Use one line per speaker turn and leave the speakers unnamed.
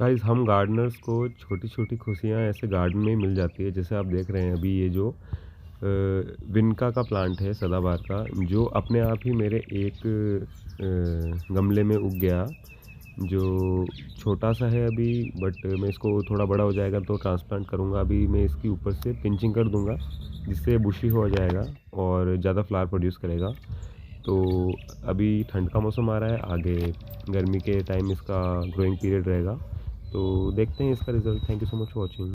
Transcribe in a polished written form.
Guys हम Gardner's को छोटी-छोटी खुशियाँ ऐसे गार्डन में ही मिल जाती है। जैसे आप देख रहे हैं अभी ये जो विनका का प्लांट है सदाबहार का, जो अपने आप ही मेरे एक गमले में उग गया। जो छोटा-सा है अभी, बट मैं इसको थोड़ा बड़ा हो जाएगा तो ट्रांसप्लांट करूँगा। अभी मैं इसकी ऊपर से पिंचिंग कर दूँगा, जिससे बुशी हो जाएगा और ज़्यादा फ्लावर प्रोड्यूस करेगा। तो अभी ठंड का मौसम आ रहा है, आगे गर्मी के टाइम इसका ग्रोइंग पीरियड रहेगा। तो देखते हैं इसका result. Thank you so much for watching.